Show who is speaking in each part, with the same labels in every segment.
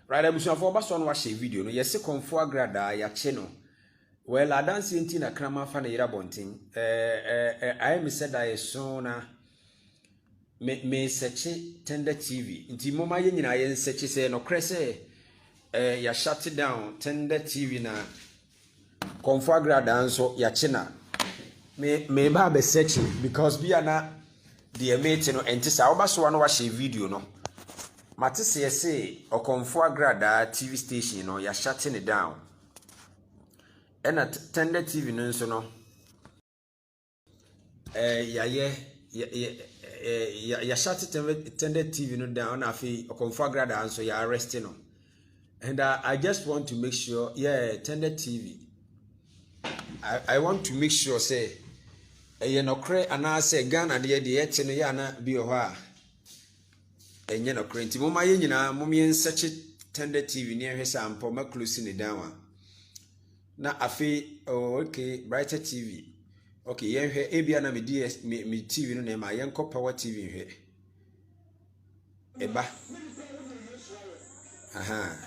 Speaker 1: Right, abusuafo ba so no wa share video no yesi konfo agrada ya che no. Well, I dance in a crama fan a bonting. I am said I so na me search tender TV. Inti moma yen na yen search say no crese ya shut it down tender TV na konfo agrada nso ya che na me ba be search because bi ana the mate no enti sa oba so no wa share video no. Matisse say okonfo agrada TV station no ya shutting it down. And at tender TV no so no ya shut tender TV no down afi okonfo agrada and so ya arresting no. And I just want to make sure tender TV I want to make sure say no kre ana say Ghana de yet no ya na bi ho a enye no kre nti moma ye nyina momye nseche tender TV ne hwesa ampo ma close ni down na afi okay brighter TV okay yen hwe ebia na me TV no na ma yen ko power TV hwe eba aha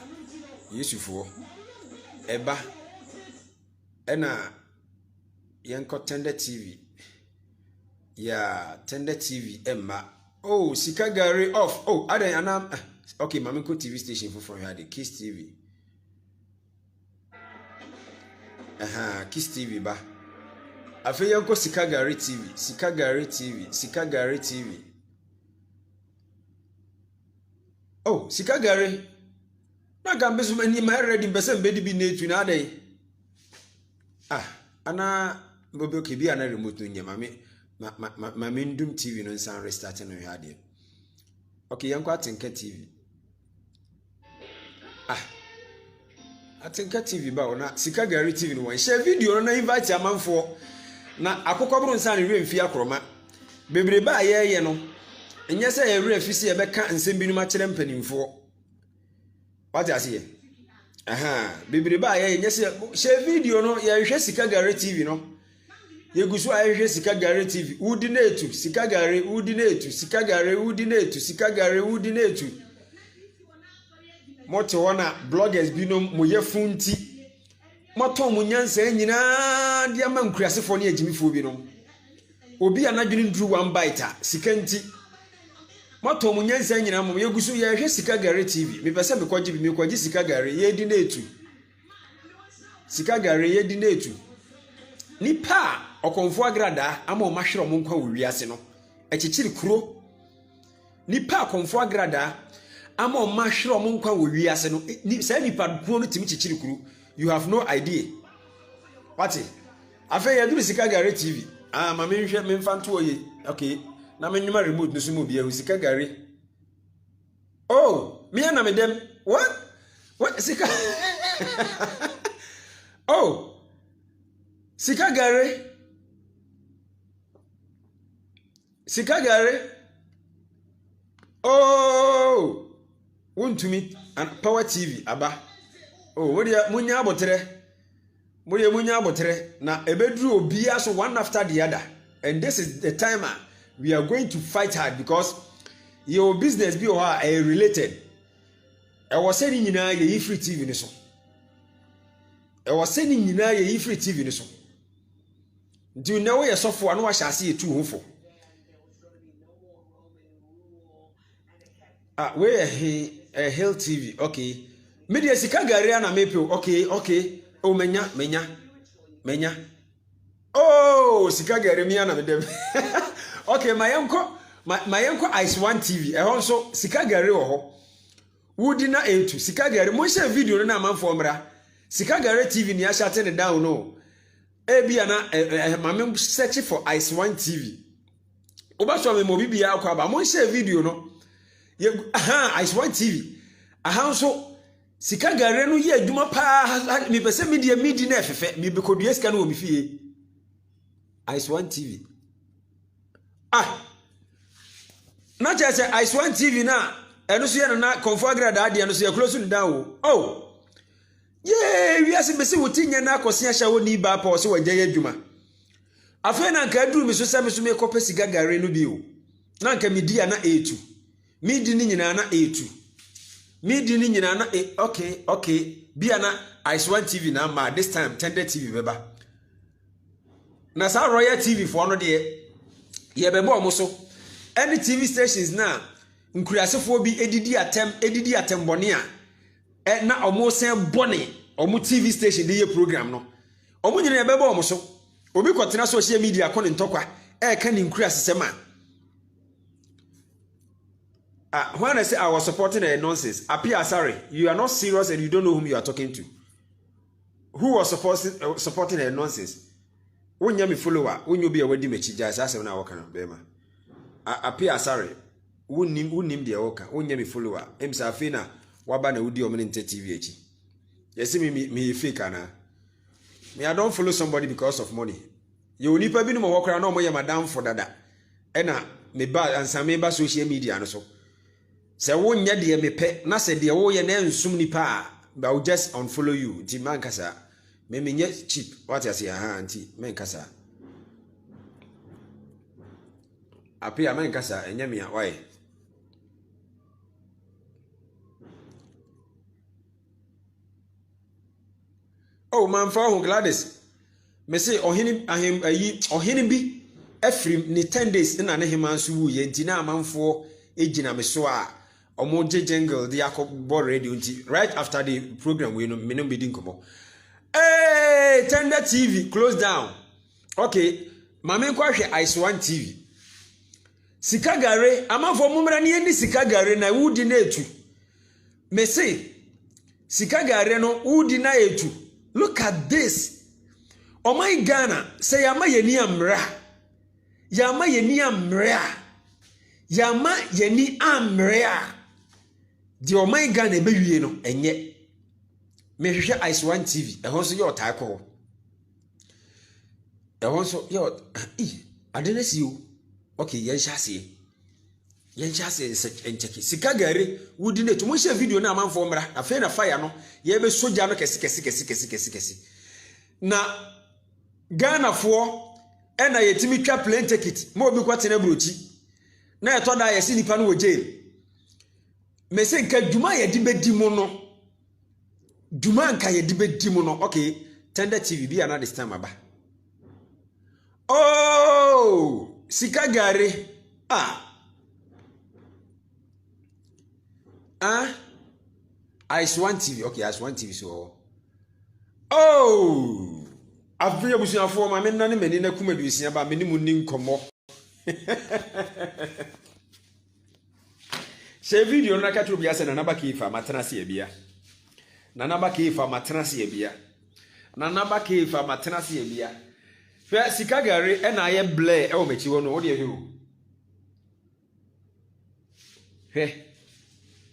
Speaker 1: Yusufo eba ena yen ko tender TV tender TV emma oh sika gari off oh adan ana okay mama ko TV station for from here Kiss TV Kiss TV ba afi yen ko sika gari TV oh sika gari na gambe so mani ma ready bese mbedi bi netu na adan ana bobe ke bi ana remote nya mame ndum TV no nsan restart no hade okay yen ko atenka TV atenka TV ba ona sika gari TV no wan share video no invite amanfo na akokobro nsan re mfi akroma bebre ba ye no enye se ye re afisi ye beka nsem binu ma kire mpanimfo what ase bebre ba ye enye se share video no ye hwe sika gari TV no yegusu ayehwe sika gari TV udinetu sika gari udinetu moto wana bloggers binom moyefunti moto munyansa nyina dia ma nkurasefo ne agimifo binom obi anadwene ndru one bite sika nti moto munyansa nyina mo yegusu yehwe sika gari TV mepese mekwaji sika gari yedinetu nipa okonfo agrada ama o mahwere mo nkwa wiase no echichiri kuro nipa okonfo agrada ama o mahwere mo nkwa wiase no say nipa kuro no timi chichiri kuro you have no idea what afa ya duru sika gari TV ma me nhwe me mfanto oye okay na me nyuma remote no so mo bia sika gari oh me na me dem what sika oh sika gari oh wontumi and power TV aba oh wodia munya abotre na ebedru obia so one after the other and this is the time we are going to fight hard because your business be or are related e was saying nyina ye free TV ni so TV ni so do you know your software no shall see too hofo where a Hill TV okay media sika gari na mepe okay oh menya oh sika gari mi na medem okay mayenko Ice One TV so sika gari wo ho wudi na etu sika gari mo share video no na manfo mra sika gari TV ni a shut it down no ebia na mame search for Ice One TV obaso me mo bibia akwa ba mo share video no Ice One TV so sika gare no ye aduma pa mi pese media na efefe mi be kodua sika no mi fie Ice One TV na chese Ice One TV na eno so ye na confirm grade ade eno so ye close down oh we are bese wotinya na akosi ahya woni ba pa o se wagya adwuma afa na nka duru mi so se mi so me kopa sika gare no bi o na nka media na etu midi ni nyina na etu me di ni nyina na okay bia na Ice One TV na ma this time Tender TV beba na sa Royal TV for no de ye bebo omo so any TV stations na nkuriasefo bi edidi atem bone a na omo sen bone omo TV station de ye program no omo nyina ye bebo omo so obi kwotena social media ko ne ntokwa ka ni nkuriasesema when I say I was supporting a nonsense, Apia, sorry, you are not serious and you don't know whom you are talking to. Who was supporting a nonsense? When you be follower, when you be a wedding mechi, just as I walk on Bema. Apia, sorry, who name the oka, when you be follower, Safina, Wabana Udi Omenente TV. Yes, me fake, Anna. Me, I don't follow somebody because of money. You will need to be no walk around no more, madam, for that. Ena, me ba and some member social media and so. Se wonya de me pe na se de wo ye na nsum nipa I will just unfollow you nti man kasa me menye cheap what you say nti men kasa apia man kasa enya me why oh man for who Gladys me say ohini ahem ayi ohini bi afrim ni 10 days na ne hemanso wu ye nti na amanfo ejina me so a omo jingle the Yakob radio right after the program we no be dinkomo. Hey, Tender TV close down. Okay, mame kwa hwe Ice One TV. Sikagare amafo mumra ne ni sikagare na wudi na etu. Me say sikagare no wudi na etu. Look at this. Oh my Ghana, say yama yeni amra. Yama yeni amra. Yama yeni amra. The Oman Ghana ebewie no enye me hwehwe Ice One TV ehon so ye otaako ehon so ye adene si o okay yen hyase encheki sikagare wudi na tumo hye video na amanfo mra afa na fire no ye be soja no kesi na Ghana fo ena yetimi twa plane ticket mo obi kwatena brochi na eto da ye si nipa no wo jail me say nka djuma ye di bedi mu no djuma nka ye di bedi mu no okay Tender TV bi ana this time aba oh sikagare Ice One TV okay Ice One TV so oh afia busuafo ma me nane mani na kuma dusia ba me ni mu ni nkomo se video na ka tubia se na naba kifa matenase ya bia na naba kifa matenase ya bia na naba kifa matenase ya bia fe sikagare e na ye ble e o mechi wo no wo de he o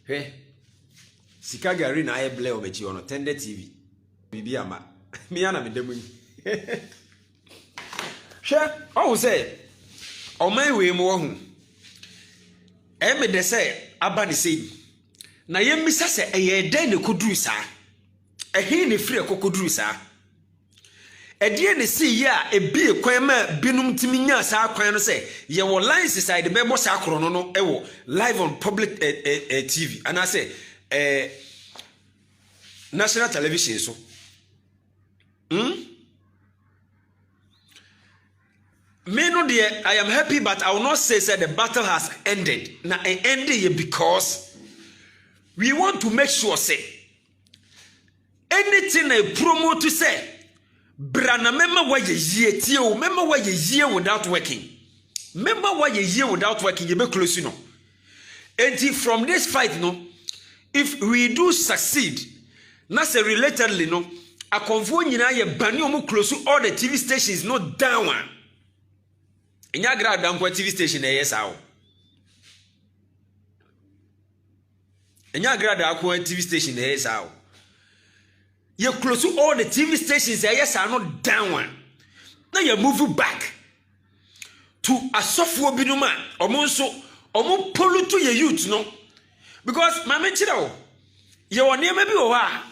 Speaker 1: he sikagare na ye ble o mechi wo no Tender TV bibi ama me yana me demu she o say o mai we mo ho me de say aba ne sei na yemmisa se eye den ne koduru saa ehe ne fire kokoduru saa edie ne sei ya ebie kwan ma binum timi nya saa kwan no se ye wo line side be bo saa kro no e wo live on public TV and I say national television so me no dear, I am happy, but I will not say that the battle has ended. Now it ended because we want to make sure say anything I promote to say, Brana, remember why you remember why you without working. Remember why you without working, you be close, you know. And from this fight, no, if we do succeed, not say relatedly, no, a convoy in a banyo close to all the TV stations, not down one. Inya grad down kwa TV station yes how. Inya grad down kwa TV station yes how. You close to all the TV stations yes are not down one. Now you move back to a software binuma omonso omo polu to your youth no. Because my menchira you want near maybe wa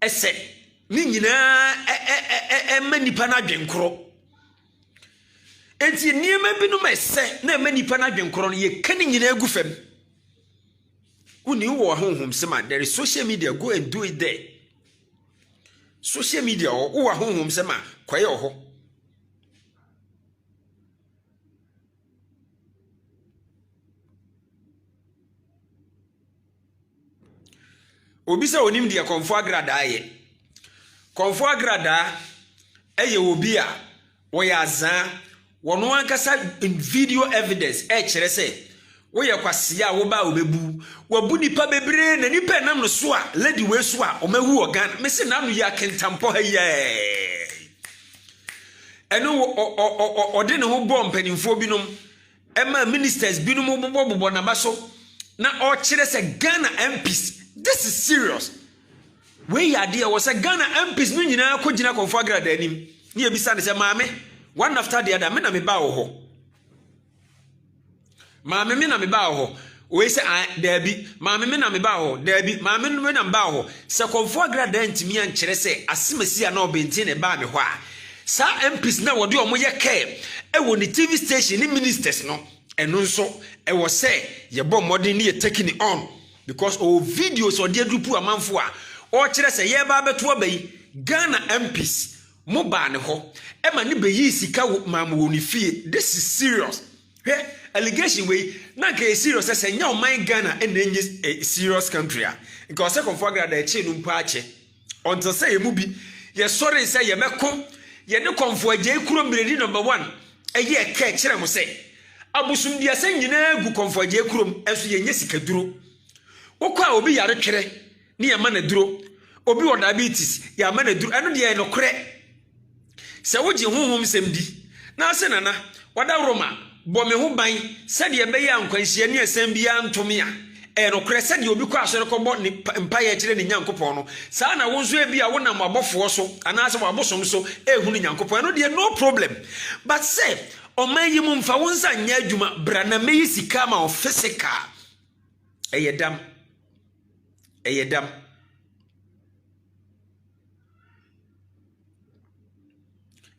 Speaker 1: ese ni nyina manipa na dwenkro. Enti niema bi no mese na ma nipa na dwenkoro no ye kani nyina agufam Uni wo honhom sema there is social media, go and do it there. Social media or wo honhom sema kwaye ho. Obi se onim de konfo agrada ye. Konfo agrada eye obi a wo ya azan wono ankasa video evidence kire se wo ye kwase a wo ba obebu wabu nipa bebre na nipa nam no so a lady we so a omahu organ me se na no ya kentampo ha ye eno ode ne ho bom panimfo binom ema ministers binom bobo na baso na o kire se Ghana MPs. This is serious. We idea was a Ghana MPs no nyina ko gina konfo agrada anim. Ni ebisa ne se maame one after the other me na me ba wo ho. Maame me na me ba wo ho. We say Debbie, maame me na me ba wo ho. Debbie, maame no me na me ba wo ho. Se konfo agrada ntimi an kire se asemasi a na obenti ne ba me ho a. Sa MPs na wode omo ye care e wo ni TV station ni ministers no. Eno nso e wo se ye bom modern ni ye taking it on. Because all videos or dear dupu amanfo a o kire se ye ba beto abai Ghana MPs mo ba ne ho e ma ne beyi sika mamu woni fie. This is serious. Hey, allegation we na ka serious say nya o man Ghana e na enye serious country a because se konfo agrada e che no mpa ache until say mu bi ye sorry say ye meko ye ne konfo agye kuro mredi number 1 e ye ka kire mo say abusum dia se nyina gu konfo agye kuro enso ye nye sika duro. Okwa obi yare twere ni ya ma na duro obi wo diabetes ya ma na duro eno de no kore se woji honhom semdi na se nana wada roma bo me ho ban se de be ya nkwanhia ni asem bia ntome a no kore se de obi kwa asore ko bo ni mpa ya kire ni nyankopon no sa na wonso e bia wona mabofo so ana se wabosom so ehunu nyankopon eno de no problem but say o man yi mu mfa wonsa nya adwuma bra na meyi sika ma o physical eyedam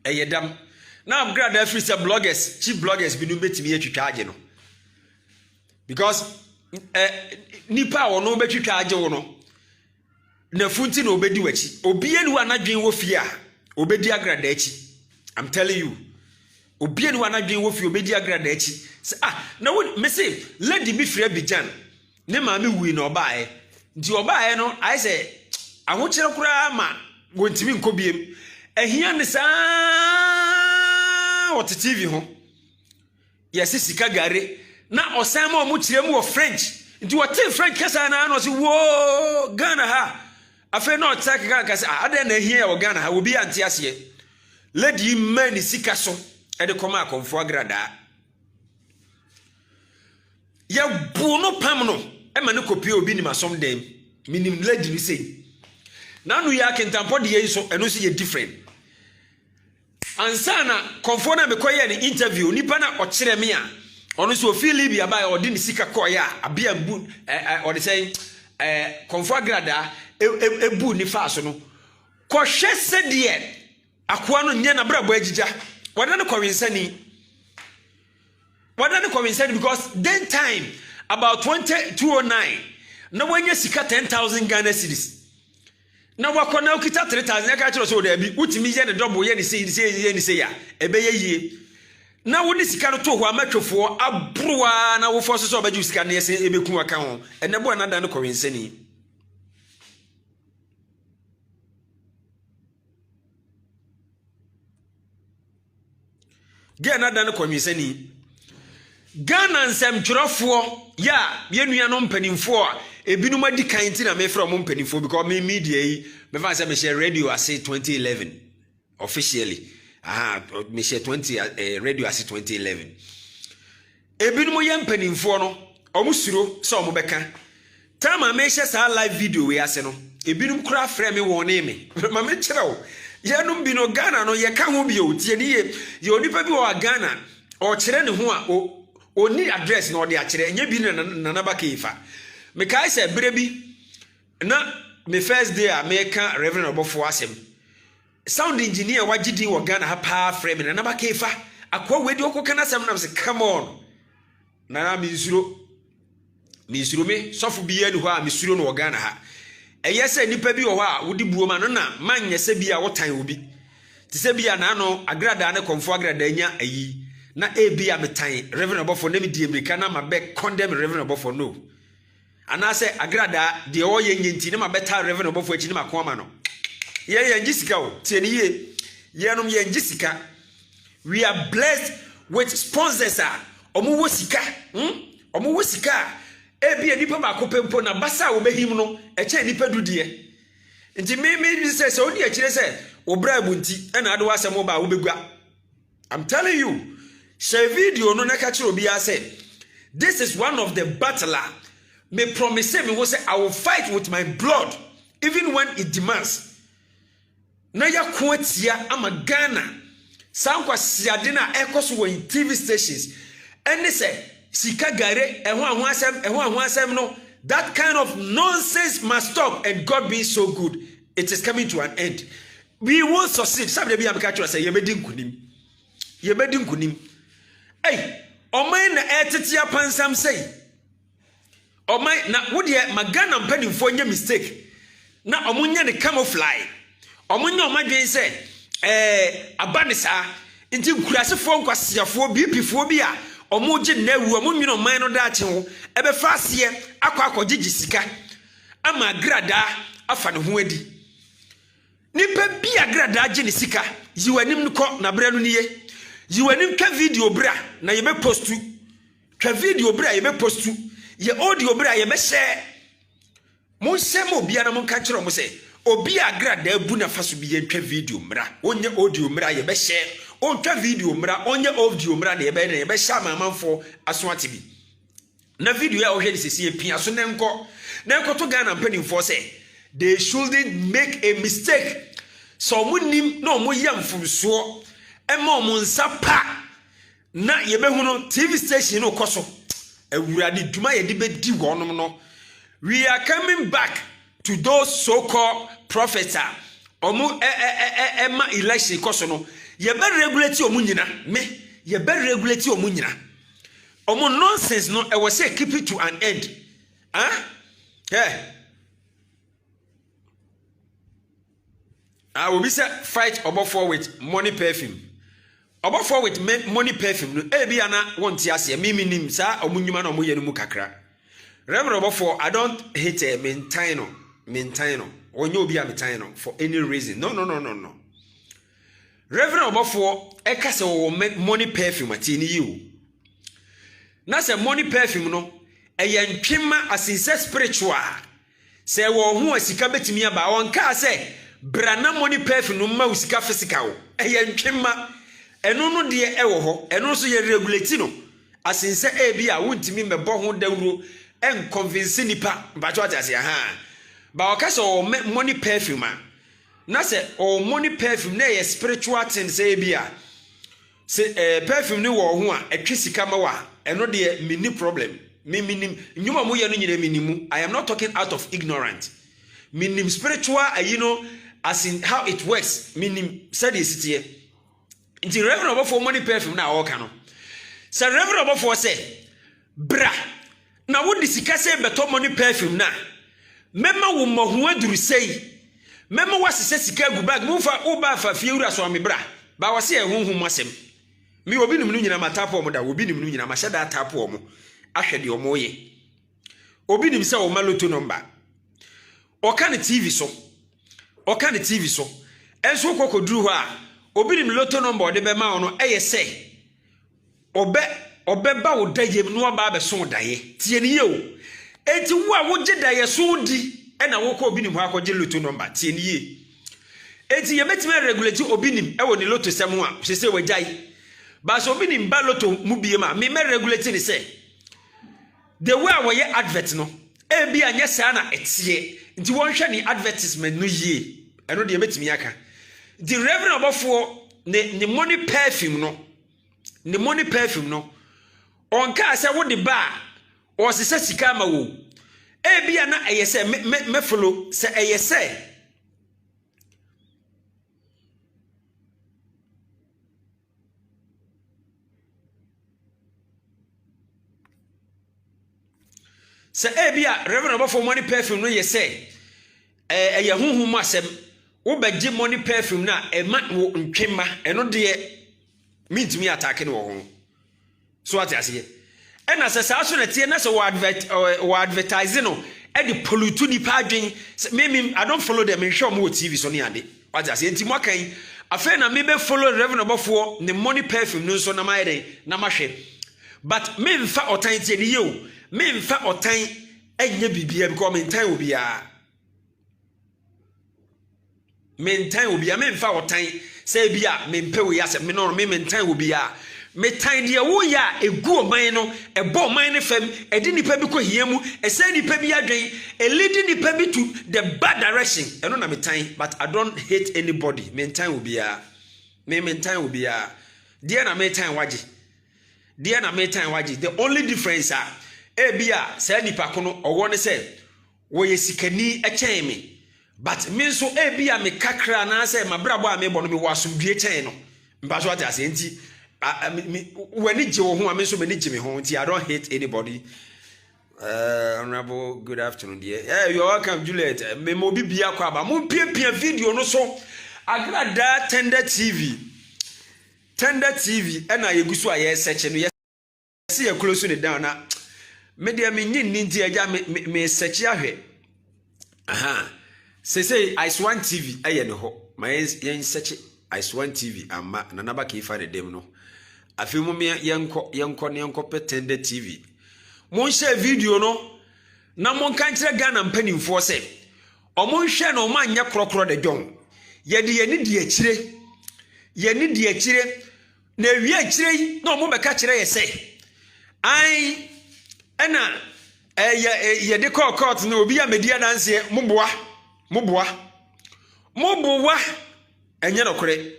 Speaker 1: Eyedam. Now I'm glad that free bloggers, chief bloggers be no betimi etwitwa age no. Because nipa wo no betwitwa age wo no. Na funti no obedi wachi. Obi enu anadwen wo fie a, obedi agrada achi. I'm telling you. Obi enu anadwen wo fie obedi agrada achi. Na wo me say lady bi free Abidjan. Ne ma me wi na obae. Nti obae no I say ahokire kura ma wontimi nkobiem ehia ne saa what TV ho yes sika gare na osan ma omu kire mu wo French nti what French kasa na no say wo Ghana ha afa na otak kasa ade na ehia wo Ghana ha obi anti ase lady man sika so e de koma akonfo agrada ya bu no pam no e ma ne kopie obi ni masom dem minim lady ni say na no ya kentampo de yi so eno so ye different ansana konfo na mekoye ni interview nipa na o kire me a ono so ofi Libya ba o de ni sika koya abia bu o de say konfo agrada ebu ni fa so no ko hwe se de akoa no nye na brabo agija wada ne kwensani because then time about 209 na wanya sika 10,000 Ghana cedis na wakona ukita 3,000 ya kachiro so da bi utimi ye ne double ye ni say ya ebe ye yie na woni sika no to ho amatwofo abroa na wo force so obaji sika na yese ebeku aka ho ene bo na da ne kwensani ge na da ne kwensani Ghana nsem twerofo ya yenua no mpanimfo a ebinum adi kan ti na me from mpanimfo because me media yi me fa say me share radio ase 2011 officially me share 20 radio ase 2011 ebinum ye mpanimfo no omusuro so omobeka tama me share sa live video we ase no ebinum kura frame me won me ma me kyerɛw yenum bi no Ghana no ye ka ho bi o tie ni ye onipa bi wo Ghana o kyerɛ ne ho a oni address na odi akire enye bi na na bakaifa me kai se brebi na me first day a me ka Reverend Obofo asem sound engineer wagidi wo Ghana ha pa frame na na bakaifa akwa wedi okoka na asem na say come on na mi nsuro misuro me sofo biya ni ho a misuro no Ghana ha eye se nipa bi wo ho a wodi buo ma no na manye se bia wotan obi ti se bia na no agrada ne konfo agrada nya ayi na bia metan Reverend Obofo na me di America na mabe condemn Reverend Obofo no ana se agrada de o ye nyenti ne mabeta Reverend Obofo achi ne makoma no ye ngisika o tie ne ye nom ye ngisika. We are blessed with sponsors omo wo sika omo wo sika bia nipa makopempo na basa obehim no eche nipa dudie nti me say odi akire say obra abunti na ade wasem ba wo begua. I'm telling you, share video no na ka kire obi say this is one of the battler me promise me wo say I will fight with my blood even when it demands na yakwo atia ama Ghana sankwa siade na ekoso wo TV stations ene say sika gare ehwo ahwasem no. That kind of nonsense must stop, and God being so good, it is coming to an end. We will succeed. Somebody be amka say yebedi nkunim. Hey, omai na etetia pansam say. Omai na wodi magana mpanimfo nya mistake. Na omunya ne camouflage. Omunya omadwen say abanisa nti nkurasefo nkwasiafo bipifo bi a omoje na ewu omunwino man no daache ho ebe fa ase akwa sika ama agrada afa ne ho adi nipa bi agrada age ne sika yiwanim ko na bra no niye yiwanim ka video bra na yebe postu ka video bra yebe postu ye audio bra yebe share mon semo bia na mon ka kire mo se obi agrada abu na faso bi ye ntwa video mra onye audio mra yebe share ontwa video mra onye audio mra na yebe share mamanfo aso atibi na video ya ohwe sisi epia so na enkoto Ghana mpanimfo say they shouldn't make a mistake so munim na omoyam fumso ema omonsa pa na yebehunu TV station no koso awurade duma ye de bedi wonom no. We are coming back to those so-called prophets omo ema election koso no ye be regulate omo nyina ye be regulate omo nyina omo nonsense no I was say keep it to an end. Yeah. I will be say fight Obofo with money perfume. Obofo with money perfume no bia na wonti ase mimi nim sa omunyuma na omoye no mu kakra. Reverend Obofo, I don't hate a maintainer onye obi a maintainer for any reason. No. Reverend Obofo eka se wo money perfume atini yi. Na se money perfume no eye ntwema asinse spiritual se wo ho asika betimi aba wonka se brana money perfume no ma usika physical eye ntwema eno no de ewo ho eno so ye regulate no asinse bi a wontimi mebo ho dawuro en convince nipa mbacho atase ba waka so money perfume na se o money perfume na ye spiritual thing se bi a se perfume ni wo ho a etwe sika ma wa eno de mini problem minim nyuma mo ye no nyina minimu. I am not talking out of ignorance. Minim spiritual as in how it works. Minim said is it here. Inti Reverend Obofo money perfume na all no. So Reverend Obofo say, bra na wo disika say beto money perfume na mema wo mahu aduru sei mema wasese sika gu bag mu fa wo ba fa fie wura so me bra ba wase ehunhum asem mi obi nim no nyina matapo omo da obi nim no nyina ma hyeda atapo omo ahwede omo ye obi nim se o maloto number o ka ne TV so enso kokoduru ho a obi nim loto number de be ma ono eye se obeba wo dayem no aba be so daye tie ne ye o enti wo a wo gye daye so di na wo ko obi nim ho akogye loto number tie ne ye enti ye metime regulate obi nim e wo ne loto sem ho a sese wagyae ba so obi nim ba loto mu bie ma me regulate ni say the way we ye advert no e bia anya sa na etie nti won hwe ni advertisement no yie eno de metimi aka the Reverend Obofo ne money perfume no onka se wo de ba o se sika ma wo e bia na eyese me follow se eyese Se bia reverend obafo money perfume no ye say ye honhom asem wo begye money perfume na e ma ntwema eno de mintimi attack no ho so what ase e na se sa so na tie na se wo advertise no e de pollute ni pa adwen me I don't follow them in show mo TV so ne ade what ase enti mo kan afa na me be follow reverend obafo ne money perfume no so na ma yede na ma hwe but me mfa otan tie ne yo me mfa otan enye bibia because me ntan obia me ntan obia me mfa otan say bia me mpe we yase me no me ntan obia me tan de wo ya egu oman no ebo oman ne fam edi nipa bi ko hiemu ese nipa bi adwen e lead nipa bi to the bad direction eno na me tan but I don't hate anybody me ntan obia me ntan obia dia na me tan waje dia na me tan waje the only difference bia say nipa ko no owo ne say wo ye sikani echen me but me so bia me kakra na say mabrabo a me bo no me wasomdue chen no mba so ate ase enti when je wo ho a me so me ni je me ho enti I don't hate anybody. Honorable, good afternoon dear. Yeah, you're welcome Juliet. Me mo bibia kwa ba mo piepia video no so agrada Tender TV na yegusu a ye search no see you close it down na me dia me nyin nti aja me search ahwe aha say Ice One TV aye ne ho ma yen search Ice One TV amma na naba ke fa de dem no afi mu me yenko Tender TV mon share video no na mon kan kire Ghana mpanimfo se o mon hwe no ma nya krokro de dwon ye de ye ni de akire na wi akire yi na mo be ka kire ye se ai ena ye de court na obi ya media dance moboa enye no kore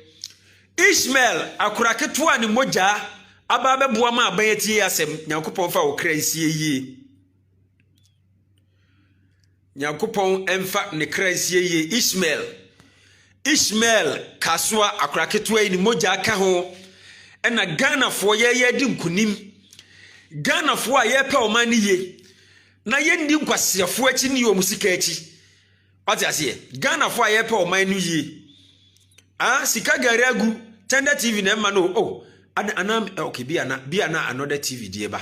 Speaker 1: Ishmael akuraketo ani moja aba beboa ma abayeti asem Nyankopon fa wo kransie yie Nyankopon emfa ne kransie yie Ishmael kaswa akuraketo ani moja aka ho ena Ghana fo ye di nkunim Ghana fo a ye pe o man ye na ye ndi nkwasiafo achi ni o musika achi wati ase Ghana fo a ye pe o man no ye sika gari agu Tender TV na ma no ana okay bi ana another TV die ba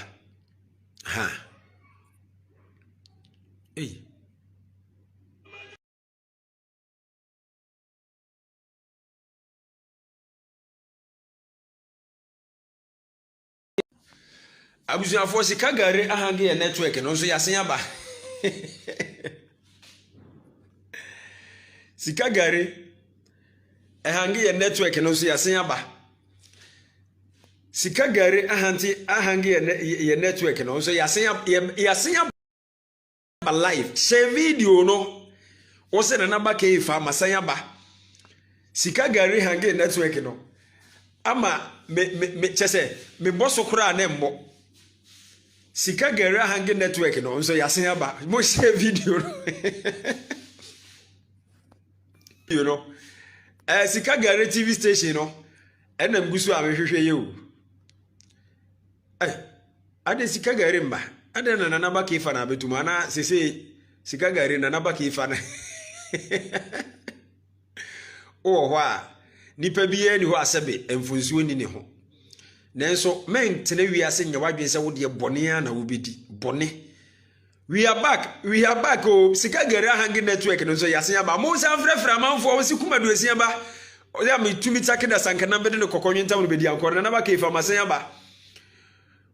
Speaker 1: abusia for sika gari ahange ye network no so yasen aba sika gari ahange ye network no so yasen aba sika gari ahange ye network no so yasen aba live share video no wo se na naba ke fa masan aba sika gari hange network no ama me chese me boso kura na mbo sika gari hange network no so yasen aba mo share video no you know sika gari TV station no enam gusu a mehwehwe ye o ade sika gari mba ade na naba ke fa na betuma na sese sika gari na naba ke fa na o ho a nipa biye ni ho asebe emfunsuo ni ne ho nenso men tene wiase nya wadwen se wo de bone na wo bedi bone we are back o sika gari hangi network no so yasen aba mo san frefra manfo wo sikumadu esia ba o ya mitumi takeda sankana bede ne kokonwe ntam no bedi ankor na ba ke fa masen aba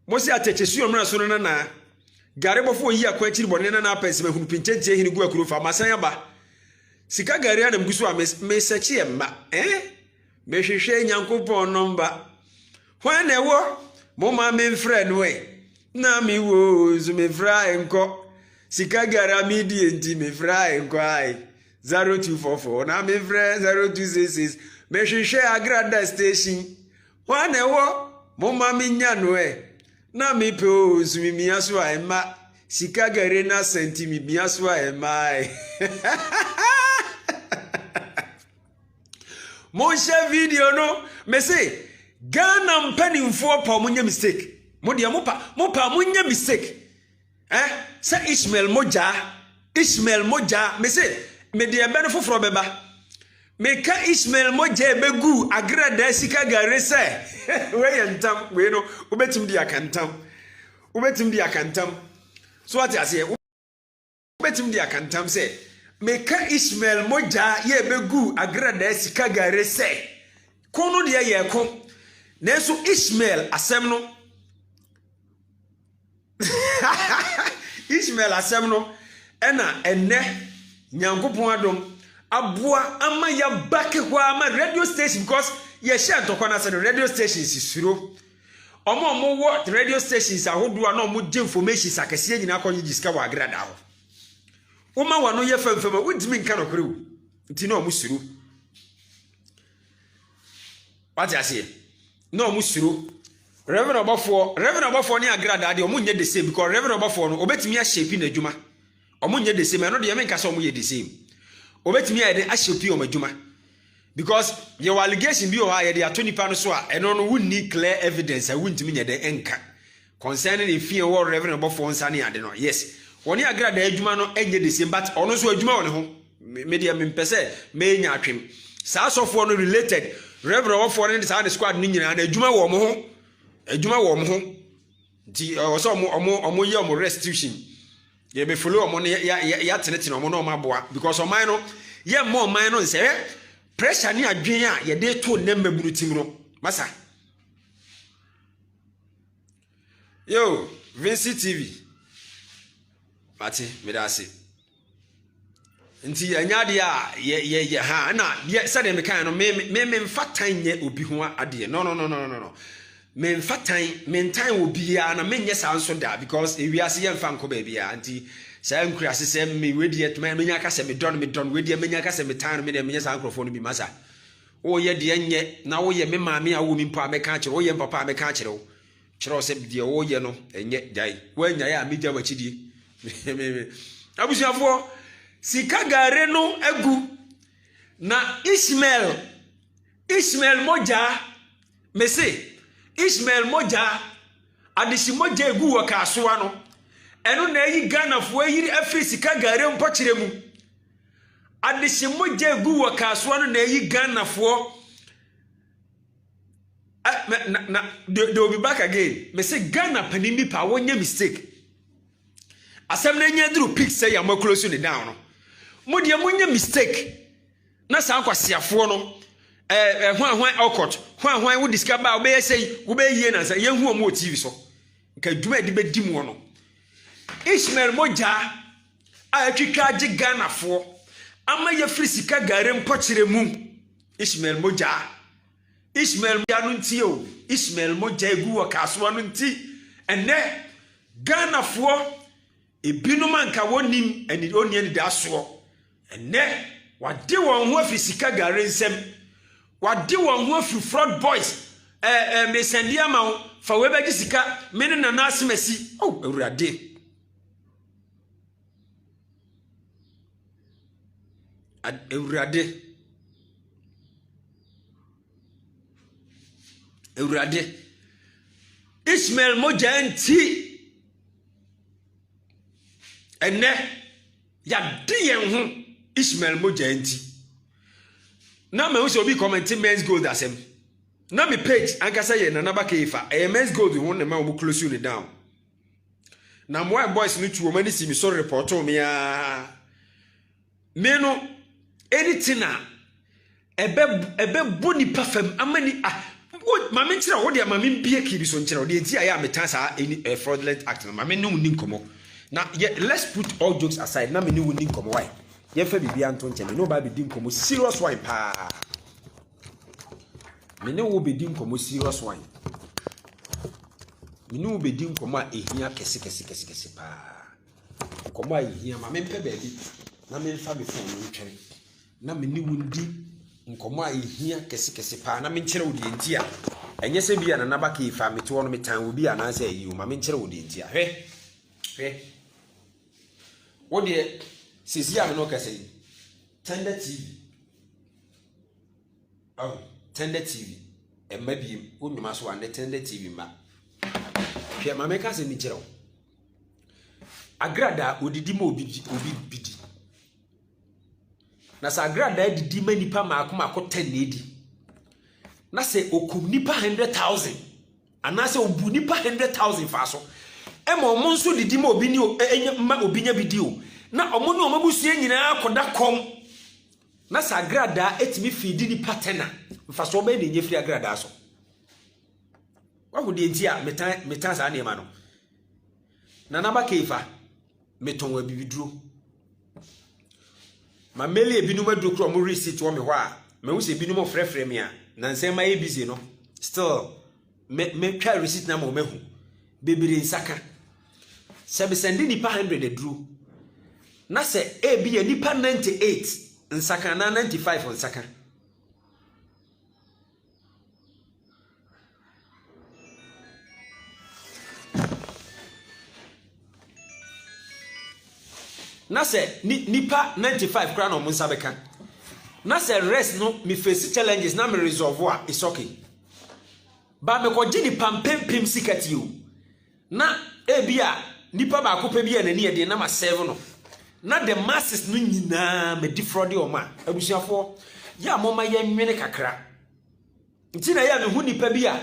Speaker 1: mo si atechesu omra so na gari bofo yi akwa chiri bone na apese mahunu pinchetie hini gu akuru fa masen aba sika gari na mgusu a me search e mba me hwehwe Nyankopon number when ewo mo ma me friend we na mi wo zu me fra enko sika gara mi di enti me fra enko ai 0244 na me fra 0266 me hwehwe agrada station when ewo mo ma me nya no na mi pe o zu mi miaso ai ma sika gare na senti mi miaso ai mai mo share video no me say Ghana mpanimfo pa munya mistake mo dia mo pa munya mistake Say Ishmael moja me say me de ebe no foforo beba me ka Ishmael moja ebegu agrada sika gare say we yentam we no ubetim di akantam so what I say ubetim di akantam say me ka Ishmael moja ye ebegu agrada sika gare say kono de ye ko nenso Ishmael asem no Ishmael asem no ena enne nyankopon adom aboa ama ya back ama radio station because ye share to corner say the radio station is suro omo wo radio stations ahodo na omo je information sakase nyina akonye gisika wa agrada ho uma wano ye famfam wudimi nka no kore nti na omo suro what I say na omo suro Reverend Obafo ni agrada de omo nye the same because Reverend Obafo no obetimi a shape na adwuma omo nye the same no de menka so omo ye the same obetimi a de a shape omo adwuma because your allegation bi o ha ye de atoni pa no so a eno no wunni clear evidence a wuntimi nye de enka concerning the fear war Reverend Obafo nsa ne ade no yes woni agrada adwuma no enye the same but ono so adwuma woni ho media mempese me nya atwem sa sofo no related Reverend Obafo ne sa the squad ni nyina na adwuma wo mo ho adwuma wo mo ho di so omo ye omo restitution ye be follow omo ne ya tenetene omo no maboa because oman no ye mo oman no nse pressure ni adwen a ye de to na maburu tim no masa yo Vinci TV mate me da se nti anyade a ye ha na ye sade me kan no me mfatan nye obi ho ade no me mfatan me ntan obi a na menye sa nso da because ewiase ye mfa nko ba bia nti sa nkura sese me wedi etuma me nya ka se me don wedi me nya ka se me tan me de menye sa nkrofo no bi masa o ye de nye na wo ye me maame a wo mi mpa me ka kire wo ye papa me ka kire wo kire wo se de wo ye no enye dai wo nya ya me dia wachidie abusuafo sika gare no egu na Ishmael moja me say Ishmael moja adisi moja egu wa kasoa no eno na yi Ghana fo yiri afri sika gare mpokire mu adisi moja egu wa kasoa no na yi Ghana fo they will be back again me say Ghana panimi pa wonye mistake asem na nya duru pick say ya close ni down no mo de monye mistake na sa akwasiafo no hwan okot hwan wo discover obey say wo be yie na say yehu omo TV so nka dwuma de bedi mu no Ishmael moja a twitwa age Ghana fo ama ye free sika gare mpokire mu Ishmael moja no nti o Ishmael moja egu wo kaso no nti enne Ghana fo ebinum anka wonim eni oni eni da so enne wade won ho afri sika gare nsem wade won ho afri fraud boys me sendia ma fa we be sika me ne na asemasi oh awurade Ishmael moja nti enne ya diyen ho Ishmael moja nti na me so bi comment men's gold asem na me page anka say ye na nabaka ifa men's gold ho ne ma wo close you down na mo boys no tuo mani si mi so report o me ya me no anything na ebe boni pafam amani mama nchira wo de mama mbie ki bi so nchira wo de nti aya metan sa fraudulent act na mama no ni nkomo na let's put all jokes aside na me ni woni nkomo why ye fa bibia nto nche me no ba be di nkomo serious wine pa me ne wo be di nkomo serious wine me ne wo be di nkomo a ehia kese pa nkomo a ehia mama mpe ba bi na me fa be fon no ntwere na me ni wundi nkomo a ehia kese pa na me nkyere wo de ntia enye se bia na nabaka ifa me to no me tan wo bia na se yi wo ma me nkyere wo de ntia hwe wo de sisi am no kase Tender TV Tender TV maybe wo nyuma so ande Tender TV ma hwe ma me kase ni kyere wo agrada odidi ma obi bidi na sa agrada didi ma nipa maako 10 na edi na se okum nipa 100,000 anase obu nipa 100,000 fa so ema omo nso didi ma obi ni ma obi nya bidi o na omo ne omo busu nyina akoda kom na sa agrada etimi fidi nipa 10 na mfa so be ne nyefiri agrada so wahu de ntia metan sa na ema no na naba keifa meton wa bibiduro ma meli ebinum aduro kro mo receipt wo me ho a me wo se ebinum frefre me a na nsem ma ye busy no still me twa receipt na mo mehu bebiri nsaka se be send nipa 100 aduro na se ebi ya nipa 98 nsaka na 95 nsaka na se nipa 95 kra no munsa beka na se rest no me face challenges na me resolve a it's okay ba me ko gini pampempem sikati o na ebia nipa ba ko pa bia nani ede na ma 7 no na the masses no nyina me defraud o ma abusuafo ya moma ya nwene kakra ntina ya me hu nipa bia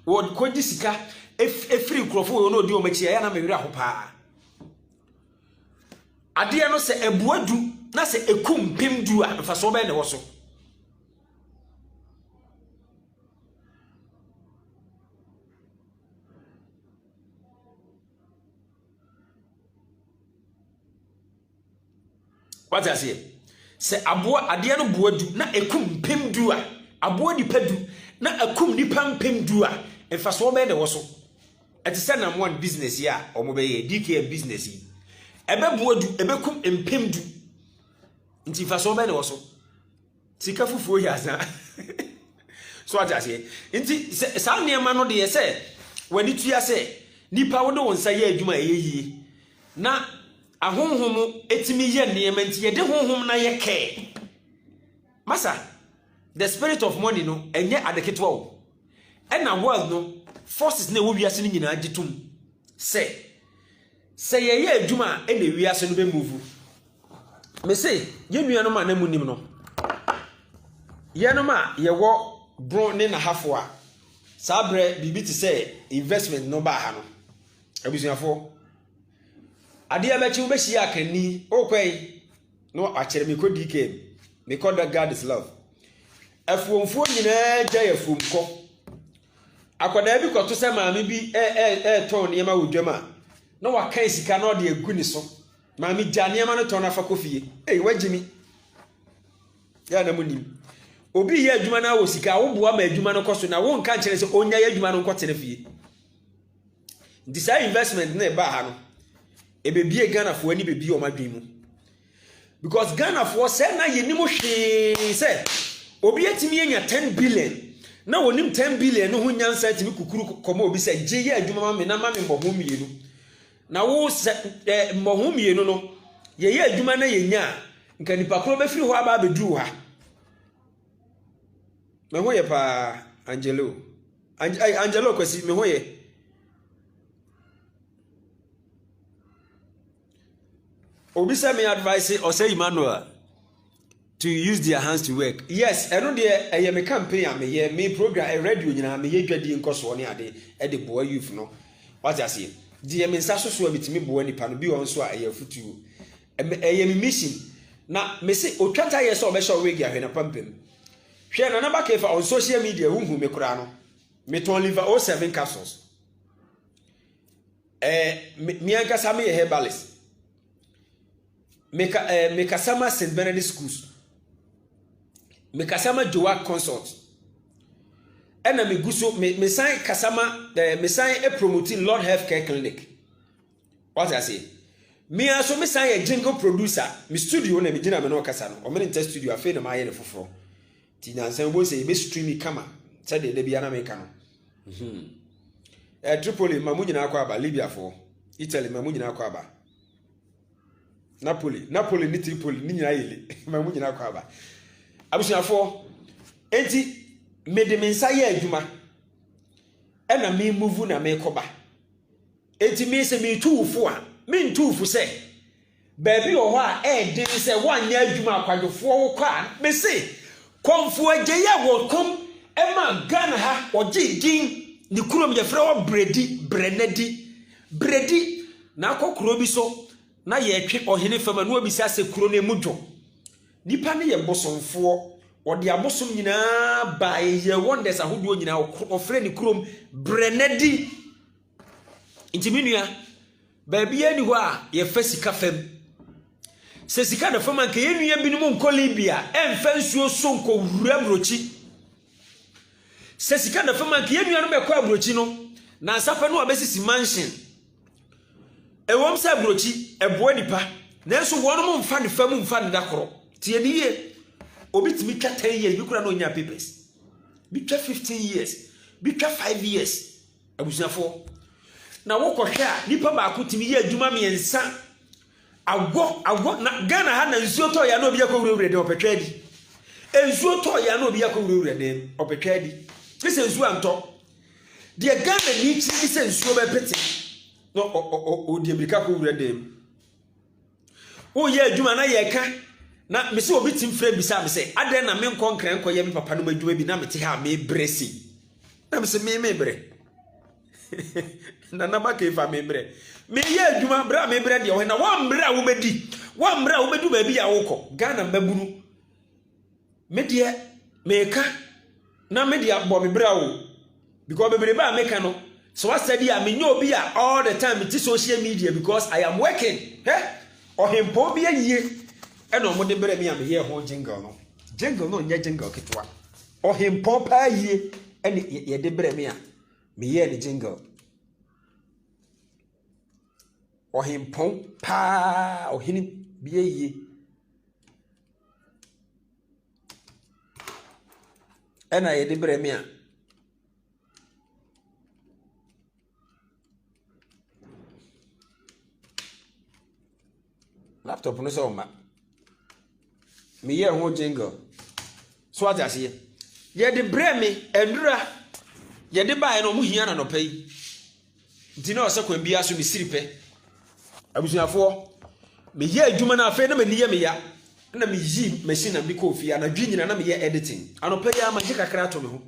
Speaker 1: wo ko gi sika efiri krofo wo no di o machi ya na me wira ho pa ade no se ebuadu na se ekum pemdu a mfa so be ne wo so what I say se aboa ade no buadu na ekum pemdu a aboa ni padu na ekum ni pemdu a mfa so be ne wo so etise na one business ya omo be ye DK business yi ebe buadu ebe kum empemdu nti fa so be ne wo so sika fufuo hi asa so atase nti sa niema no de ye se wani tuya se nipa wo de wonsa ye adwuma yeyi na ahonhom etimi ye niema nti ye de honhom na ye ke masa the spirit of money no enye adeketwa wo ena world no forces na wo wiase ni nyina agitum se ye adwuma e na wiase no be move me say ye nuano ma na munim no ye no ma ye wo bro ne na hafo a sabre bibi ti say investment no ba ha no abusuafo ade ya bechi wo be hia akani okwai no akere me ko DK me call that God is love afuomfo nyina gya yafuom ko akoda bi ko to say maame bi ton ne ma wodwama na wakan sika na ode egu ni so maame gya ne ma no ton afa kofie wagimi ya na munim obi ye adwuma na wo sika wo boa ma adwuma no koso na wo nka nkere se onya ye adwuma no nkotene fie ndi say investment na ba ha no ebebie Ghana fo ani bebie o madwen mu because Ghana fo say na ye nimo hwe say obi atimi enya 10 billion na wonim 10 billion no ho nyansa atimi kukuru komo obi say je ye adwuma ma me na ma me mboho mienu na wo mboho mienu no ye adwuma na ye nya nka nipa kro be firi ho aba beduru ha me ho ye pa Angelo kwesi me ho ye obi say me advice or say Emmanuel to use their hands to work. Yes, I know the me campaign am me program a radio nyina me ye dwadi nkoso ne ade e de boy youth no. What I say? The me nsa so bitimi boy nipa no bi won so a ye futu. E me mission. Na me say otwata ye so obesho wegi ahwe na pampem. Hwe na naba kefa on social media hunhu me kura no. Me ton liver 07 capsules. Me ankasa me herbalist. Me kasama St. Benedict schools. Me kasama Joa consult. Ena me guso me sign kasama me sign a promoting Lord Healthcare Clinic. What I say? Me also me sign a jingle producer. Me studio na me gina me no kasa no. O me nte studio afi na ma ye ne foforo. Ti na nsem bo say be stream kama. Say de bia na me ka no. Tripoli mamu nyina akwa aba Libya for. Italy mamu nyina akwa aba. Napoli ni Tripoli ni nyina yele mamu nyina akwa aba. Abusuafo enti me de mensa ye adwuma e na me move na me koba enti me se me tuufo a me ntu fu se baby wo ho a din se wanya adwuma akwadwofo wo kwa me se konfo ageya wo kom ema Ghana ha oje din ni kurom je frɛ wo bredi na akokoro bi so na ye twe ohene fama no obisa se kuro na emudwo nipa ne ye bosomfo odi abosom nyina ba ye wonders ahodo nyina ofre ni kurom brenedi intiminua baby ani ho a ye fa sika fam se sika da fama nke ye nua binom nko Libya emfa nsuo so nko wura brochi se sika da fama nke ye nua no be kwa brochi no na asafa no abesisi mansion ewom sa brochi eboa nipa na enso wonu mo mfa ne fam mfa ne dakoro tie ni ye obi timi twa 10 years bi kura no nya papers bi twa 15 years bi twa 5 years abusuafo na wokohwe a nipa ba ko timi ye adwuma miensa agwo na Ghana ha na nsuo to ya na obi akowure de opetwa di ensuo to ya na obi akowure de opetwa di pese nsuo anto de Ghana ni chi pese nsuo be pete no o de America kowure de o ye adwuma na ye ka na me se obi tim frɛ bisa me se aden na me nkonkran nkoye me papa no madwuma bi na me te ha me bresi na me se me bre na na ba ke fa me bre me ye adwuma bra me bre de wo na wa mbra wo bedi ba bi ya wokɔ Ghana mbabunu me de me ka na me de abɔ me bra wo because bebre ba me ka no so what study a me nyo bi a all the time it social media because I am working ohempo bi ayie eno mo de bere me am here ho jingle no nya jingle ketwa ohempo pa ayie ene ye de bere me here the jingle ohempo pa ohini bi ayie ena ye de bere me laptop no so ma me ye ho jingle so what ase ye de bre me endura ye de bae no mo hia na no pai nti na ose kwan bia so me siripe abusuafo me ye adwuma na afa na me niye me ya na me yi machine na bi ko fia na dwi nyina na me ye editing anopa ya ma kakra to me ho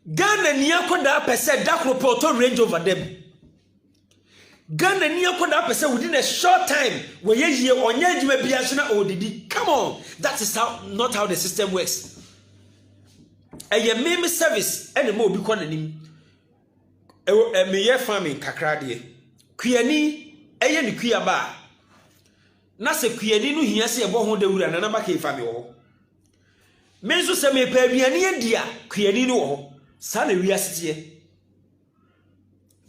Speaker 1: Ghana ni akoda pese dakro poto range over them Ghana ni akoda pese within a short time we ye onye adwuma bia so na odidi come on that is not how the system works eye meme service ene mo obi ko nanim me ye farming kakra de kuani eye ni kuya ba na se kuani no hia se ebo ho dawura na ba ke fa me wo me nso se me pa aduane adia kuani no wo sa na wi asete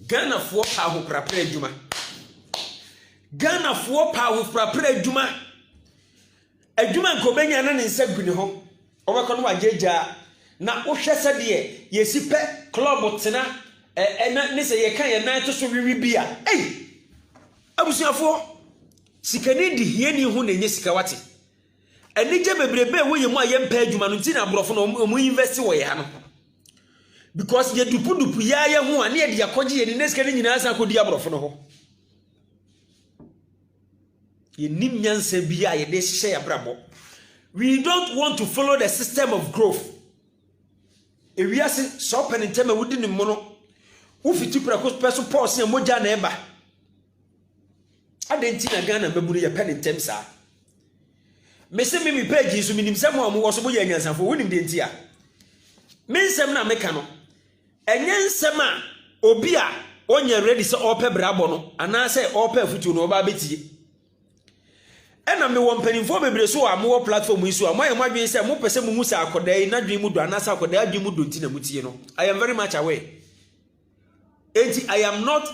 Speaker 1: Ghana fo pa ho prapra adwuma Ghana fo pa ho prapra adwuma nko benya na ne nsa guni ho obekọ no wajeja na wo hwese de yesi pe club tena na ne se ye kan ye nan to so wiwi bia abusuafo sikani di hie ni ho na nye sika wate enije bebrebe wo ye mu aye mpa adwuma no ntina abrofo no mu invest wo ye ha no because ye dupu ya ye ho ane ye de yakoje ye ni neska ni nyina asa kodi abrofo no ho ye nim nyansa bia ye de hye ya brabo we don't want to follow the system of growth ewiase so pen ntema wudi ni mo no wo fiti prako peso pause ya moja na eba adenti na Ghana baburu ye pen ntem sa me se me page so minim se mo wo so bo ye nyansafo wonim de ntia me nsem na meka no enye nsem a obi a onye ready se ope brabo no ana se ope futu no oba betie ena me wo mpanimfo bebre so wa mo platform isu a mo ye modwen se mo pese mo hu se akodai na dwen mu do ana se akodai adwen mu do ntina mutie no I am very much aware I am not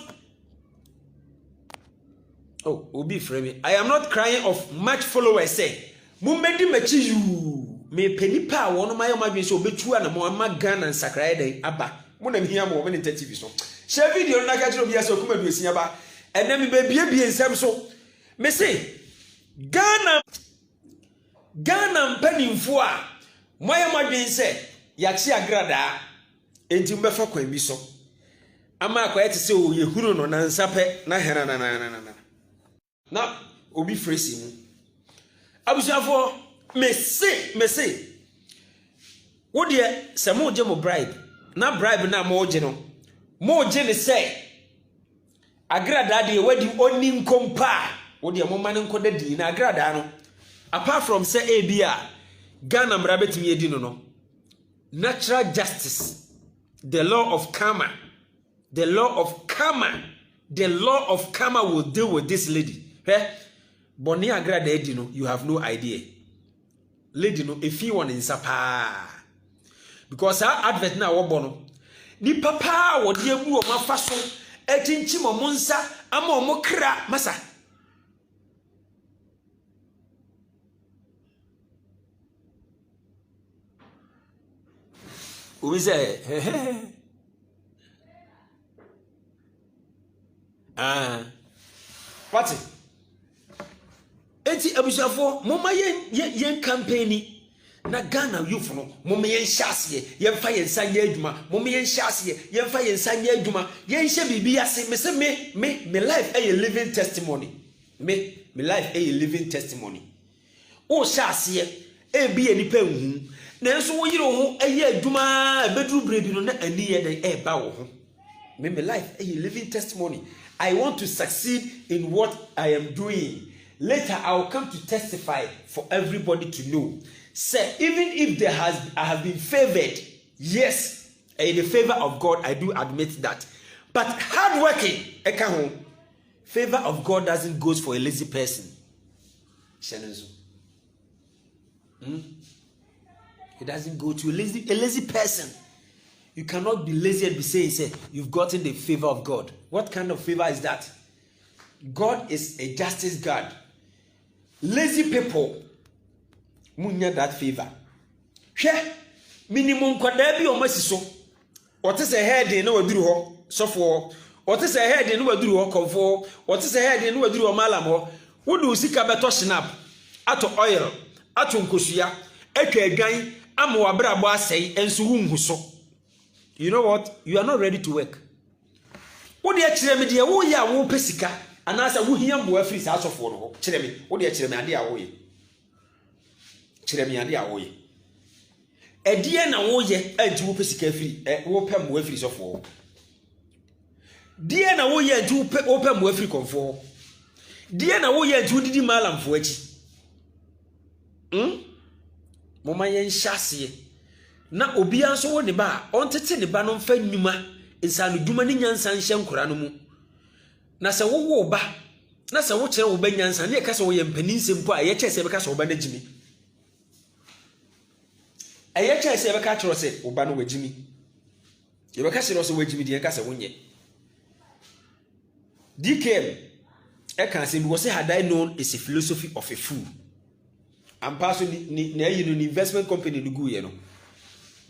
Speaker 1: obi frame I am not crying of much followers say mumbedi machi you me penipa a wono mayo madwen se obetu ana mo ma Ghana nsakrai den aba mo na mihia mo be TV so share video na ka kiro bia se okuma duesia ba ena me ba bie nsem so me say Ghana mpanimfo a moye madwen se ya chi agrada enti mbefa kwan bi so ama akwa ete se o ye huru no na nsape na hera na obi fresi mu abusuafo me wo de se mo je mo bribe na bribe na mo je no mo je ne se agrada de wadi oni nkompa wo de mo mane nkoda di na agrada no apart from say ebia Ghana mra betimi edi no natural justice, the law of karma will deal with this lady. Boni agrada edi no, you have no idea. Lady no, if you want in sapa. Because our advert na wo no. Ni papa wo de abu o mafaso, etinchi mo monsa, ama o mo kra masa. Who is it? What? Eti abusuafo moma yen campaign na Ghana youth no moma yen hyase yen fa yen sa ye adwuma moma yen hyase yen fa yen sa ye adwuma yen hye bibi ase me se me life a living testimony me life a living testimony o hyase e bi enipa hu na enso wo yire ho eye adwuma bedru brebi no na ani ye den e ba wo ho me life a living testimony. I want to succeed in what I am doing. Later I will come to testify for everybody to know. Say, even if I have been favored, yes, in the favor of God, I do admit that. But hard working, favor of God doesn't go for a lazy person. It doesn't go to a lazy person. You cannot be lazy and be saying, you've gotten the favor of God. What kind of favor is that? God is a justice God. Lazy people, munya that favor. Minimum kwadabi o masiso. What is a head in no waduru ho? So for what is a head in no waduru ho komfo? What is a head in no waduru ho malam ho? Wodu sika beto snap, ato oil, ato nkosuya, etwa adwan, ama wabrabo asai enso wunhu so. You know what? You are not ready to work. What do you tell me? Dear, oh yeah, wo pesika. And as a wo hia mbo afri sa asofo no. Tell me. What do you tell me? Ade a wo ye. Tell me ade a wo ye. E die na wo ye anti wo pesika afri. Wo pem wo afri sofo. Die na wo ye anti wo pem wo afri konfo. Die na wo ye anti wo didi malamfo achi. Moma yen hyase. Na obi anso wo ne ba ontete ne ba no mfa nnuma insanu duma ne nyansa nhye nkora no mu na se wo ba na se wo kire wo ba nyansa ne ka se wo ye mpani nsempo a ye kye se be ka se wo ba na gimi ye kye se be ka kiro se wo ba no wagimi ye be ka se no se wagimi de ka se wo nye DKM e kan se bi wo se had I known is a philosophy of a fool am pass ni na yi no investment company no gu ye no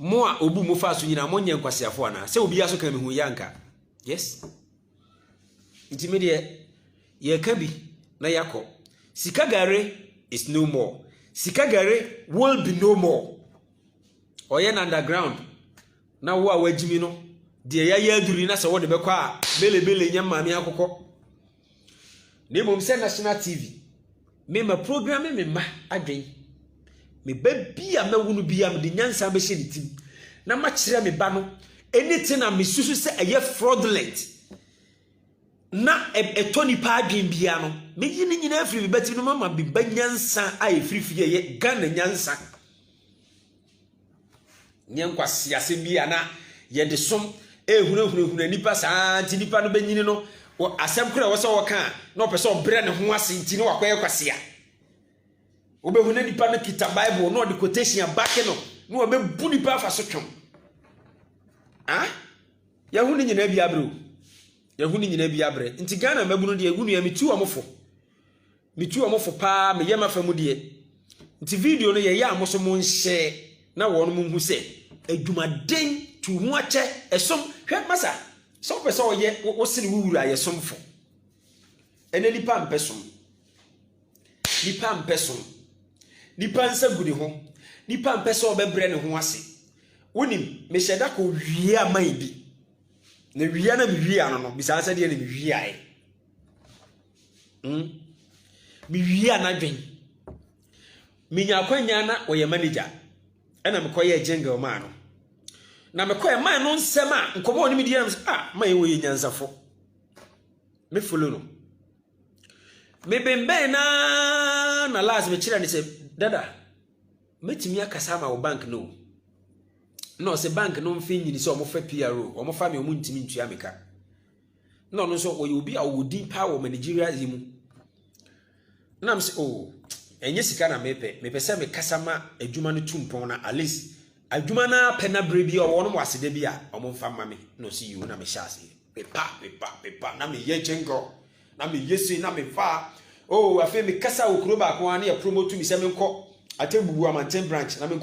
Speaker 1: mo a obu mo fa so nyina mo nya nkwasiafo ana se obi aso kan me hu yanka yes intimidie ye ka bi na yakọ sikagare is no more sikagare will be no more oye na underground na wo a wagimi no de ya aduri na se wo de bekọ a belebele nya maami akokọ ne mom se national TV me ma program me ma adwen me baby a mawunu bia me de nyansa be hye ne tim na ma kire me ba no anything am susu se eye fraudulent na etoni pa adwen bia no me yini nyina afri me beti no mama bi ba nyansa a efrifie ye Ghana nyansa nyankwase ase bia na ye de som ehunahunahuna nipa saa nti nipa no benyini no asem kura wo se wo ka na opese obre ne ho ase nti ne wakoye kwase a obehuna nipa no kita Bible no de quotation back no obebu nipa fa so twom ya hu ni nyina bia bre ya hu ni nyina bia bre nti Ghana mabunu de egunu ya mitu omofo pa me yema fa mu de nti video no ye ya amoso mo nhye na won mo hu se adwumaden tu mu ache esom hwe masa so pese oye wo sene wuwura yesomfo ene nipa mpesom nipa nsa gudi ho nipa mpese obebre ne ho ase wonim me hyeda ko wie aman bi na wia na wia no bisa se de na wia ai wia na dwen minya kwanya na oye manager ena mekoye jingle man no na mekoye man no nsem a nkomo oni medi na man wo ye nyansafo me follow no me bemben na last me kira ni se dada metimi akasa ma wo bank no se bank no mfi nyini se omo fa PRO omo fa me omo ntimi ntua meka no so oye obi a wo din pa wo Nigeria yimu na me se enye sika na mepe se me kasa ma adwuma no tumpon na at least adwuma na pena brebi o wono wasede bi a omo mfa ma me no see you na me shase pepa na me ye chengo na me yesi na me fa afi me kasa okuro ba ko an e promote mi se me nko atebubu amanten branch na me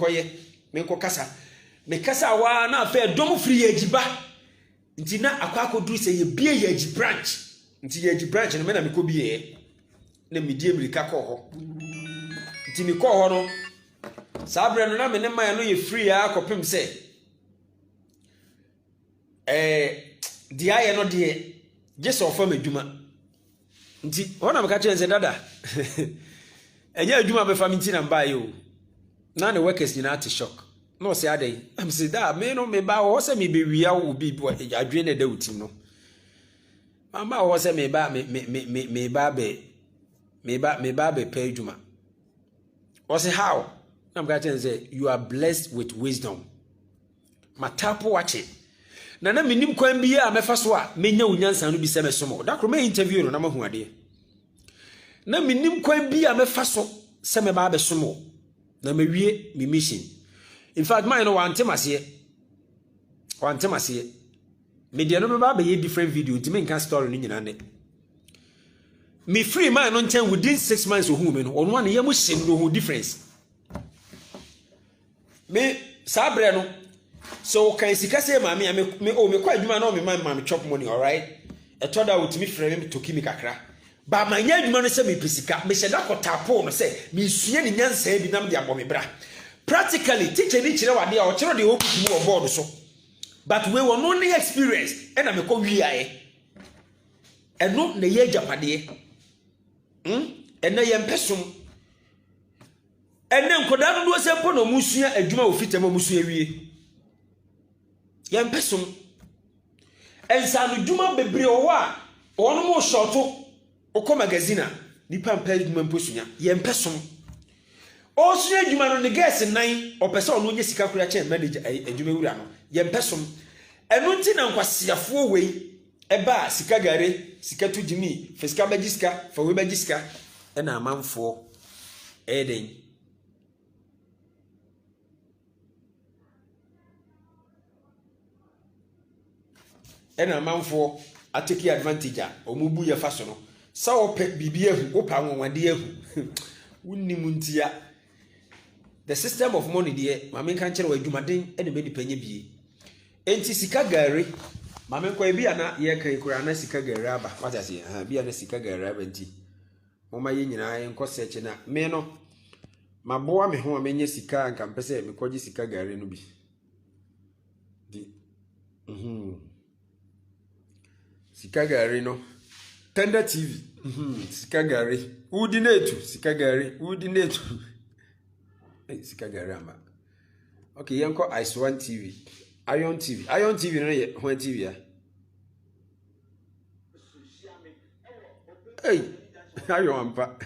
Speaker 1: nko kasa me kasa wa na afi dom free agiba nti na akwa se ye bie ye agi branch nti ye agi branch no me na me ko bie na me die America ko ho nti me ko ho no sabre no na me ne man no ye free a kopem se dia ye no de just of am adwuma nti ona me ka chense dada enye adwuma be fa minti na mba ye o na the workers ni na at shock no say adai am say da me no me ba wo say me be wia wo bi adwe na da utim no mama wo say me ba be pay adwuma wo say how na me ka chense you are blessed with wisdom matapo wache na minim kwan biya amefa so a menya unyansa no bi se mesomo da kro me interview no na mahu ade na minim kwan biya amefa so se me ba be somo na mewie mi mission in fact mine no wantemase me de no me ba be ye different video ntime nka story no nyina ne me free mine no nchen within 6 months ohu me no ono wan ye mo hye no ho difference me sabre no so can sika say mama me kwa adwuma na o me mama chop money all right e to da wutimi frɛ me to kimi kakra ba manya adwuma no say me pesika me hyɛ da kotapo no say me sua ni nyansa bi nam de abɔ me bra practically teacher ni kyerɛ wade a o kyerɛ de okumu o board so but we were no any experience e na me kɔ wiae eno na ye japade ena ye mpesom ena nkoda no do se po no musua adwuma ofitama musua wie yempesum ensanu djuma bebre owa ono mo shoto okọ magazine nipa mpa djuma mposunya yempesum osunya djuma no ne gas nan opese ono nye sika kura che manager adjuma wura no yempesum enu nti na nkwasiafo wei eba sika gare sika to jimi fisika bagiska fa we bagiska ena amanfo eden ena manfo ateki advantage a omubu ye fa so no sa ope bibia hu opa nwonwade ahu wunnim ntia the system of money de mame kan kire wa adwumaden ene me dipanya bie enti sika gare mame kwa bia na ye kan kura na sika gare aba watase bia na sika gare aba nti moma ye nyina ye nko search na me no maboa me ho amenye sika nka mpese me koji sika gare no bi di sika gare no Tender TV sika gare udinetu sika gare udinetu sika gare ama okay yanko Ice One TV Iron TV no ye ho TV ya hey ayo ampa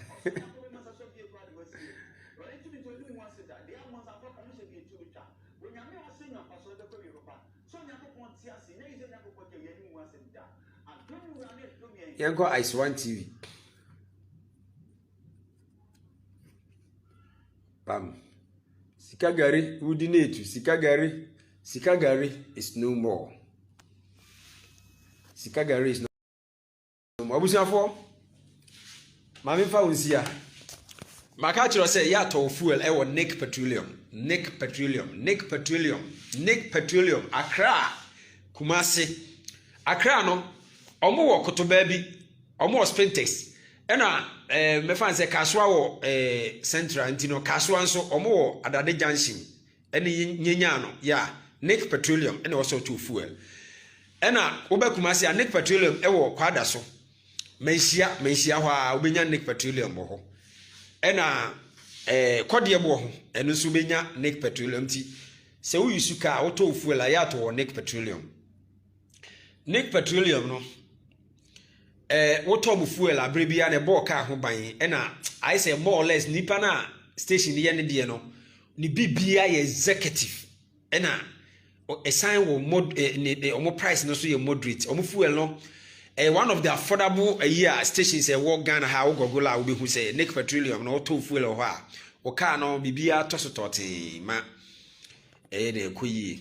Speaker 1: yanko Ice One TV pam sika gare udinetu sika gare is no more sika gare is no more abusiafo mame fa unsia maka chiro say ya to fuel e wo Nick Petroleum Accra Kumasi Accra no omo wo kotoba bi omo wo Sprintex ena me fan say kaswa wo Central ntino kaswa nso omo wo Adade Junction ene nyenya no ya Nick Petroleum ene wo so to fuel ena wo be Kumasi a Nick Petroleum ewo kwada so menhia ho a obenya Nick Petroleum bo ho ena kode bo ho eno so benya Nick Petroleum ti se wo yusu ka auto fuel ya to Nick Petroleum no woto bu fuel abre bia na bo ka ho ban ena I say more or less nipa na station ye ne de no ni bibia ye executive ena assign wo mod omo price no so ye moderate omo fuel no one of the affordable stations wo Ghana ha wo gogola wo be hu say Nick Petroleum no to fuel ho a wo car no bibia to so tote ma de koyi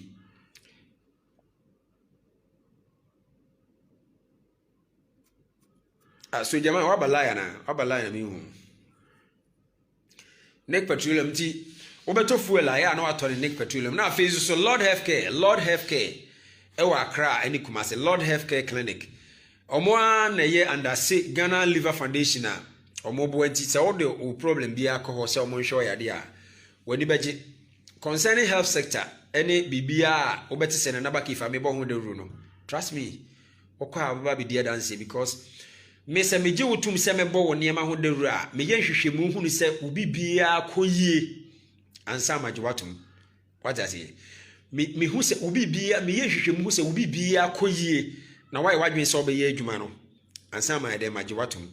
Speaker 1: so jama wa balaya na mi hu Nick Petroleum ti obeto fuel ya na wato Nick Petroleum na afezu so Lord Healthcare ewa Accra eni Kumasi Lord Healthcare Clinic omo na ye undersea Ghana Liver Foundation a omo bo anti se wo de o problem bia akọ se omo nhwe yade a wani beje concerning health sector eni bibia obeti se na nabaki fa me bo ho de ru no trust me okwa baba be dear dance because me se meje wotum se me bo wo niema ho de ru a me ye nhwehwemu hunu se obi bia koyie ansa majewatum kwajase me hu se obi bia me ye hwehwemu hu se obi bia koyie na why wadwen se obeye adwuma no ansa ma de majewatum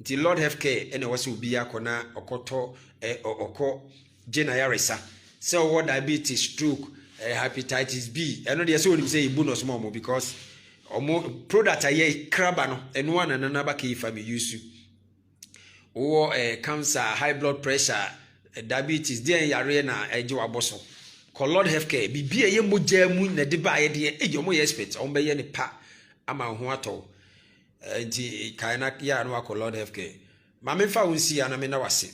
Speaker 1: nti Lord Healthcare ene wase obi akona okoto okọ gena yaresa se o diabetes stroke hepatitis B eno de se onim se bonus mo because omo product aye kraba no eno ana na ba ke fa me use o cancer high blood pressure diabetes den yare na eje waboso ko Lord Healthcare bibia ye moja mu na de ba ye de eje mo ye expert on be ye ne pa ama ho ato nti kaina ya no ko Lord Healthcare ma me fa wonsi ana me na wase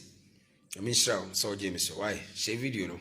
Speaker 1: me shira so je me so why share video no